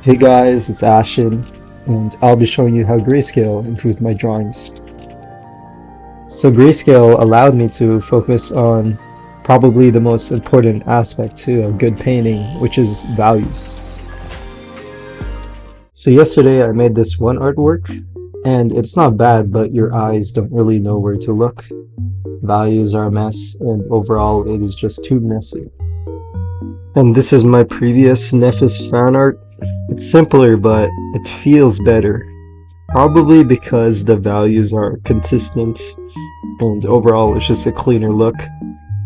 Hey guys, it's Ashin, and I'll be showing you how grayscale improved my drawings. So grayscale allowed me to focus on probably the most important aspect to a good painting, which is values. So yesterday I made this one artwork, and it's not bad, but your eyes don't really know where to look. Values are a mess, and overall it is just too messy. And this is my previous Nephis fan art. It's simpler, but it feels better. Probably because the values are consistent and overall it's just a cleaner look.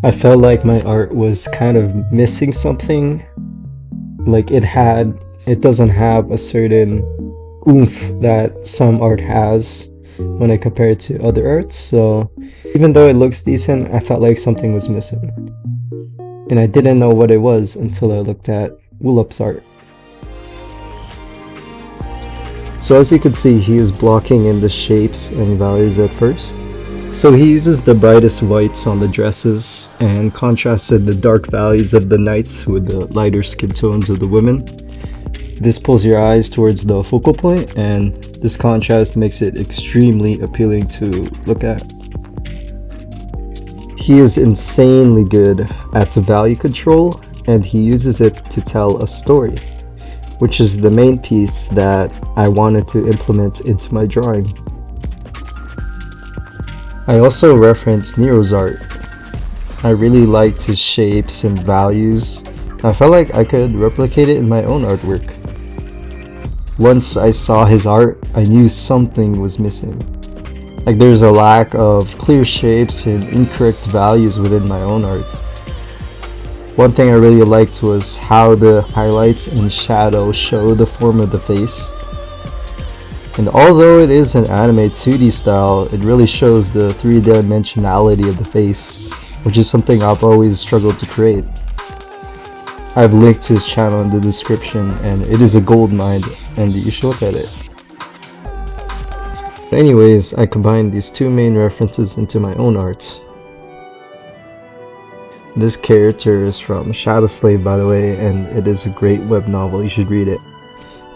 I felt like my art was kind of missing something. Like it doesn't have a certain oomph that some art has when I compare it to other arts. So even though it looks decent, I felt like something was missing. And I didn't know what it was until I looked at Ulup's art. So as you can see, he is blocking in the shapes and values at first. So he uses the brightest whites on the dresses and contrasted the dark values of the knights with the lighter skin tones of the women. This pulls your eyes towards the focal point, and this contrast makes it extremely appealing to look at. He is insanely good at the value control, and he uses it to tell a story, which is the main piece that I wanted to implement into my drawing. I also referenced Nero's art. I really liked his shapes and values. I felt like I could replicate it in my own artwork. Once I saw his art, I knew something was missing. Like there's a lack of clear shapes and incorrect values within my own art. One thing I really liked was how the highlights and shadows show the form of the face. And although it is an anime 2D style, it really shows the three-dimensionality of the face, which is something I've always struggled to create. I've linked his channel in the description, and it is a gold mine, and you should look at it. But anyways, I combined these two main references into my own art. This character is from Shadow Slave, by the way, and it is a great web novel. You should read it.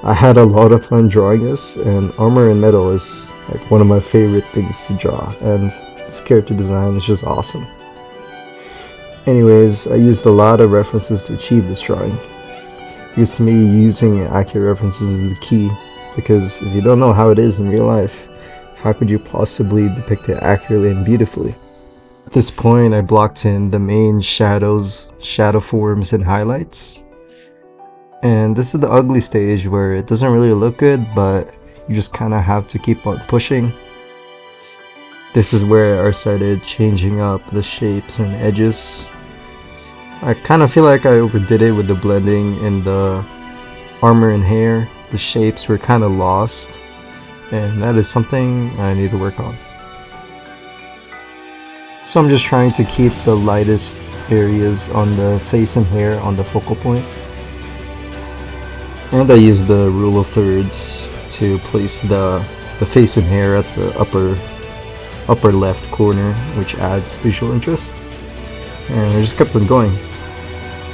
I had a lot of fun drawing this, and Armor and Metal is like one of my favorite things to draw, and this character design is just awesome. Anyways, I used a lot of references to achieve this drawing, because to me using accurate references is the key, because if you don't know how it is in real life, how could you possibly depict it accurately and beautifully? At this point, I blocked in the main shadows, shadow forms, and highlights. And this is the ugly stage where it doesn't really look good, but you just kind of have to keep on pushing. This is where I started changing up the shapes and edges. I kind of feel like I overdid it with the blending in the armor and hair. The shapes were kind of lost, and that is something I need to work on. So I'm just trying to keep the lightest areas on the face and hair on the focal point. And I use the rule of thirds to place the face and hair at the upper left corner, which adds visual interest. And I just kept on going.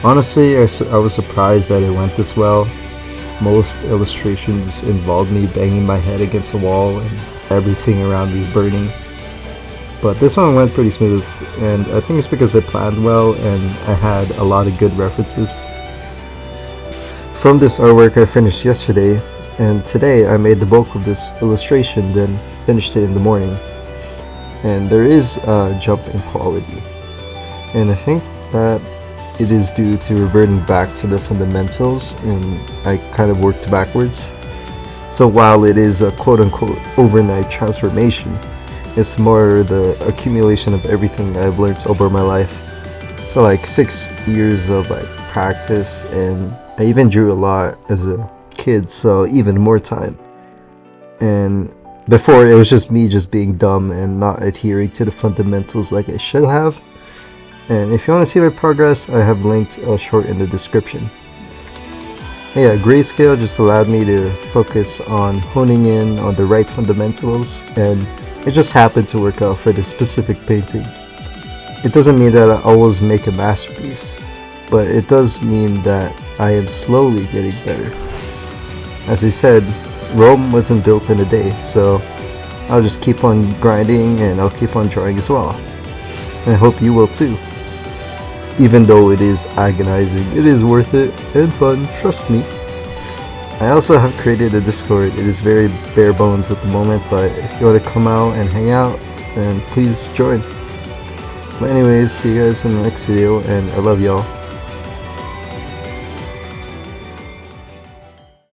Honestly, I was surprised that it went this well. Most illustrations involved me banging my head against a wall and everything around me is burning. But this one went pretty smooth, and I think it's because I planned well and I had a lot of good references. From this artwork I finished yesterday, and today I made the bulk of this illustration, then finished it in the morning. And there is a jump in quality, and I think that it is due to reverting back to the fundamentals, and I kind of worked backwards. So while it is a quote-unquote overnight transformation, it's more the accumulation of everything I've learned over my life. So like 6 years of like practice, and I even drew a lot as a kid, so even more time. And before, it was just me just being dumb and not adhering to the fundamentals like I should have. And if you want to see my progress, I have linked a short in the description. Yeah, grayscale just allowed me to focus on honing in on the right fundamentals, and it just happened to work out for this specific painting. It doesn't mean that I always make a masterpiece, but it does mean that I am slowly getting better. As I said, Rome wasn't built in a day, so I'll just keep on grinding and I'll keep on drawing as well. And I hope you will too. Even though it is agonizing, it is worth it and fun, trust me. I also have created a Discord. It is very bare bones at the moment, but if you want to come out and hang out, then please join. But anyways, see you guys in the next video, and I love y'all.